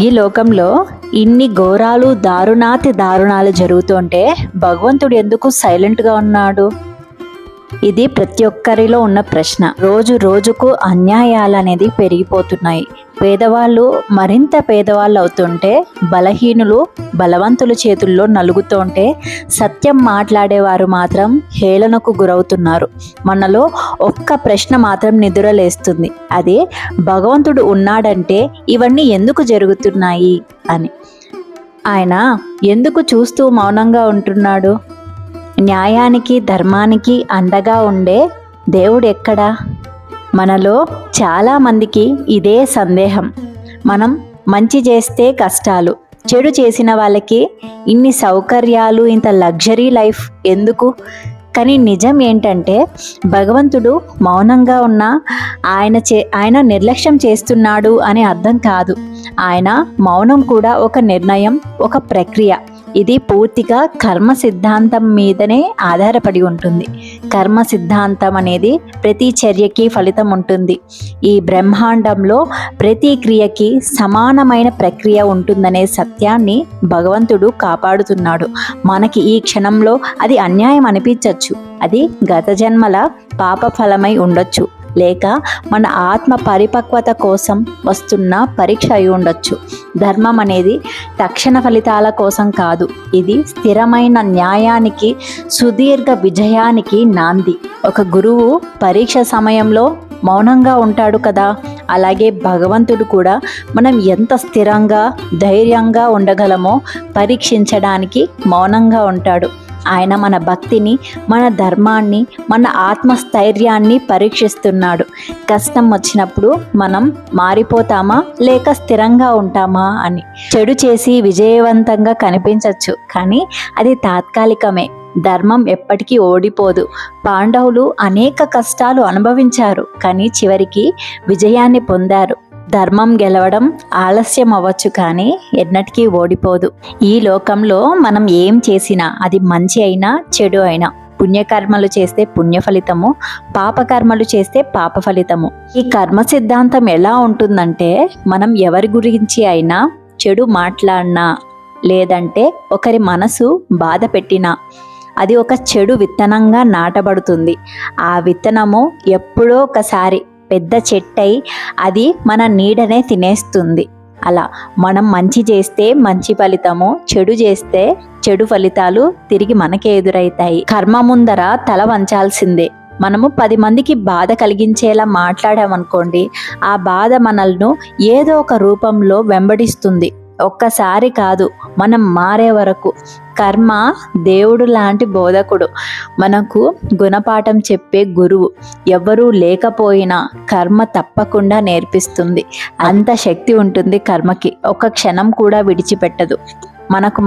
ఈ లోకంలో ఇన్ని ఘోరాలు దారుణాతి దారుణాలు జరుగుతుంటే భగవంతుడు ఎందుకు సైలెంట్గా ఉన్నాడు? ఇది ప్రతి ఒక్కరిలో ఉన్న ప్రశ్న. రోజు రోజుకు అన్యాయాలు అనేది పెరిగిపోతున్నాయి. పేదవాళ్ళు మరింత పేదవాళ్ళు అవుతుంటే, బలహీనులు బలవంతుల చేతుల్లో నలుగుతుంటే, సత్యం మాట్లాడేవారు మాత్రం హేళనకు గురవుతున్నారు. మనలో ఒక్క ప్రశ్న మాత్రం నిద్రలేస్తుంది. అది భగవంతుడు ఉన్నాడంటే ఇవన్నీ ఎందుకు జరుగుతున్నాయి అని. ఆయన ఎందుకు చూస్తూ మౌనంగా ఉంటున్నాడు? న్యాయానికి ధర్మానికి అండగా ఉండే దేవుడు ఎక్కడా? మనలో చాలామందికి ఇదే సందేహం. మనం మంచి చేస్తే కష్టాలు, చెడు చేసిన వాళ్ళకి ఇన్ని సౌకర్యాలు, ఇంత లగ్జరీ లైఫ్ ఎందుకు? కానీ నిజం ఏంటంటే భగవంతుడు మౌనంగా ఉన్నా ఆయన నిర్లక్ష్యం చేస్తున్నాడు అని అర్థం కాదు. ఆయన మౌనం కూడా ఒక నిర్ణయం, ఒక ప్రక్రియ. ఇది పూర్తిగా కర్మ సిద్ధాంతం మీదనే ఆధారపడి ఉంటుంది. కర్మ సిద్ధాంతం అనేది ప్రతి చర్యకి ఫలితం ఉంటుంది. ఈ బ్రహ్మాండంలో ప్రతి క్రియకి సమానమైన ప్రక్రియ ఉంటుందనే సత్యాన్ని భగవంతుడు కాపాడుతున్నాడు. మనకి ఈ క్షణంలో అది అన్యాయం అనిపించవచ్చు. అది గత జన్మల పాప ఫలమై ఉండొచ్చు, లేక మన ఆత్మ పరిపక్వత కోసం వస్తున్న పరీక్ష అయి ఉండొచ్చు. ధర్మం అనేది తక్షణ ఫలితాల కోసం కాదు. ఇది స్థిరమైన న్యాయానికి, సుదీర్ఘ విజయానికి నాంది. ఒక గురువు పరీక్ష సమయంలో మౌనంగా ఉంటాడు కదా, అలాగే భగవంతుడు కూడా మనం ఎంత స్థిరంగా, ధైర్యంగా ఉండగలమో పరీక్షించడానికి మౌనంగా ఉంటాడు. ఆయన మన భక్తిని, మన ధర్మాన్ని, మన ఆత్మస్థైర్యాన్ని పరీక్షిస్తున్నాడు. కష్టం వచ్చినప్పుడు మనం మారిపోతామా లేక స్థిరంగా ఉంటామా అని. చెడు చేసి విజయవంతంగా కనిపించవచ్చు, కానీ అది తాత్కాలికమే. ధర్మం ఎప్పటికీ ఓడిపోదు. పాండవులు అనేక కష్టాలు అనుభవించారు, కానీ చివరికి విజయాన్ని పొందారు. ధర్మం గెలవడం ఆలస్యం అవ్వచ్చు, కానీ ఎన్నటికీ ఓడిపోదు. ఈ లోకంలో మనం ఏం చేసినా, అది మంచి అయినా చెడు అయినా, పుణ్యకర్మలు చేస్తే పుణ్య ఫలితము, పాపకర్మలు చేస్తే పాప ఫలితము. ఈ కర్మ సిద్ధాంతం ఎలా ఉంటుందంటే, మనం ఎవరి గురించి అయినా చెడు మాట్లాడినా, లేదంటే ఒకరి మనసు బాధ పెట్టినా, అది ఒక చెడు విత్తనంగా నాటబడుతుంది. ఆ విత్తనము ఎప్పుడో ఒకసారి పెద్ద చెట్టై అది మన నీడనే తినేస్తుంది. అలా మనం మంచి చేస్తే మంచి ఫలితము, చెడు చేస్తే చెడు ఫలితాలు తిరిగి మనకే ఎదురవుతాయి. కర్మ ముందర తల వంచాల్సిందే. మనము 10 మందికి బాధ కలిగించేలా మాట్లాడామనుకోండి, ఆ బాధ మనల్ని ఏదో ఒక రూపంలో వెంబడిస్తుంది. ఒక్కసారి కాదు, మనం మారే వరకు. కర్మ దేవుడు లాంటి బోధకుడు, మనకు గుణపాఠం చెప్పే గురువు. ఎవ్వరూ లేకపోయినా కర్మ తప్పకుండా నేర్పిస్తుంది. అంత శక్తి ఉంటుంది కర్మకి. ఒక క్షణం కూడా విడిచిపెట్టదు.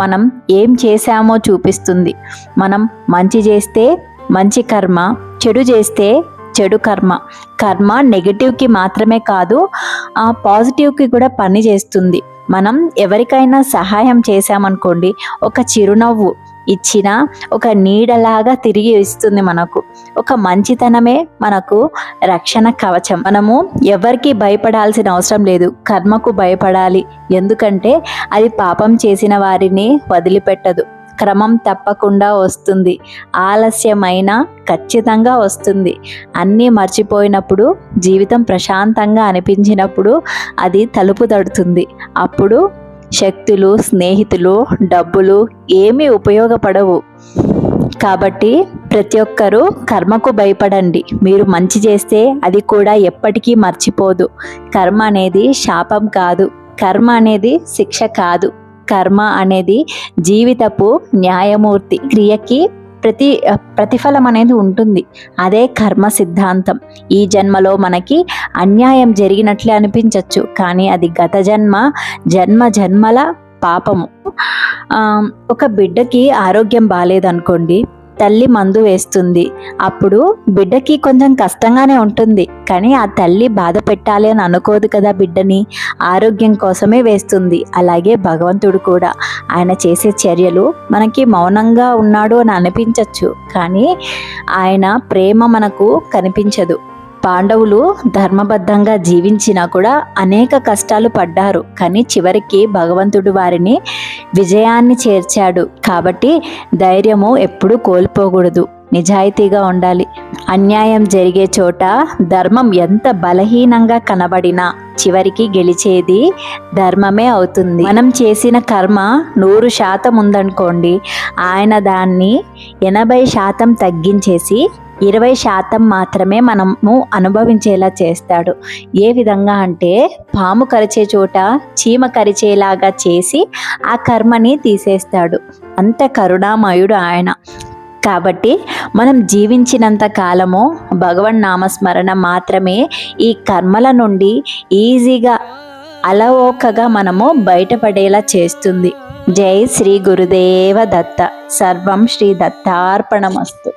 మనం ఏం చేశామో చూపిస్తుంది. మనం మంచి చేస్తే మంచి కర్మ, చెడు చేస్తే చెడు కర్మ. కర్మ నెగిటివ్కి మాత్రమే కాదు, పాజిటివ్కి కూడా పని చేస్తుంది. మనం ఎవరికైనా సహాయం చేశామనుకోండి, ఒక చిరునవ్వు ఇచ్చినా ఒక నీడలాగా తిరిగి ఇస్తుంది మనకు. ఒక మంచితనమే మనకు రక్షణ కవచం. మనము ఎవరికి భయపడాల్సిన అవసరం లేదు, కర్మకు భయపడాలి. ఎందుకంటే అది పాపం చేసిన వారిని వదిలిపెట్టదు. క్రమం తప్పకుండా వస్తుంది, ఆలస్యమైనా ఖచ్చితంగా వస్తుంది. అన్నీ మర్చిపోయినప్పుడు, జీవితం ప్రశాంతంగా అనిపించినప్పుడు అది తలుపు తడుతుంది. అప్పుడు శక్తులు, స్నేహితులు, డబ్బులు ఏమీ ఉపయోగపడవు. కాబట్టి ప్రతి ఒక్కరూ కర్మకు భయపడండి. మీరు మంచి చేస్తే అది కూడా ఎప్పటికీ మర్చిపోదు. కర్మ అనేది శాపం కాదు, కర్మ అనేది శిక్ష కాదు. కర్మ అనేది జీవితపు న్యాయమూర్తి. క్రియకి ప్రతిఫలం అనేది ఉంటుంది. అదే కర్మ సిద్ధాంతం. ఈ జన్మలో మనకి అన్యాయం జరిగినట్లే అనిపించవచ్చు, కానీ అది గత జన్మల పాపము. ఒక బిడ్డకి ఆరోగ్యం బాగాలేదనుకోండి, తల్లి మందు వేస్తుంది. అప్పుడు బిడ్డకి కొంచెం కష్టంగానే ఉంటుంది, కానీ ఆ తల్లి బాధ పెట్టాలి అని అనుకోదు కదా బిడ్డని. ఆరోగ్యం కోసమే వేస్తుంది. అలాగే భగవంతుడు కూడా ఆయన చేసే చర్యలు మనకి మౌనంగా ఉన్నాడు అని అనిపించవచ్చు, కానీ ఆయన ప్రేమ మనకు కనిపించదు. పాండవులు ధర్మబద్ధంగా జీవించినా కూడా అనేక కష్టాలు పడ్డారు, కానీ చివరికి భగవంతుడు వారిని విజయాన్ని చేర్చాడు. కాబట్టి ధైర్యము ఎప్పుడూ కోల్పోకూడదు, నిజాయితీగా ఉండాలి. అన్యాయం జరిగే చోట ధర్మం ఎంత బలహీనంగా కనబడినా చివరికి గెలిచేది ధర్మమే అవుతుంది. మనం చేసిన కర్మ 100% ఉందనుకోండి, ఆయన దాన్ని 80% తగ్గించేసి 20% మాత్రమే మనము అనుభవించేలా చేస్తాడు. ఏ విధంగా అంటే పాము కరిచే చోట చీమ కరిచేలాగా చేసి ఆ కర్మని తీసేస్తాడు. అంత కరుణామయుడు ఆయన. కాబట్టి మనం జీవించినంత కాలము భగవన్ నామస్మరణ మాత్రమే ఈ కర్మల నుండి ఈజీగా అలవోకగా మనము బయటపడేలా చేస్తుంది. జై శ్రీ గురుదేవ దత్త. సర్వం శ్రీ దత్తార్పణమస్తు.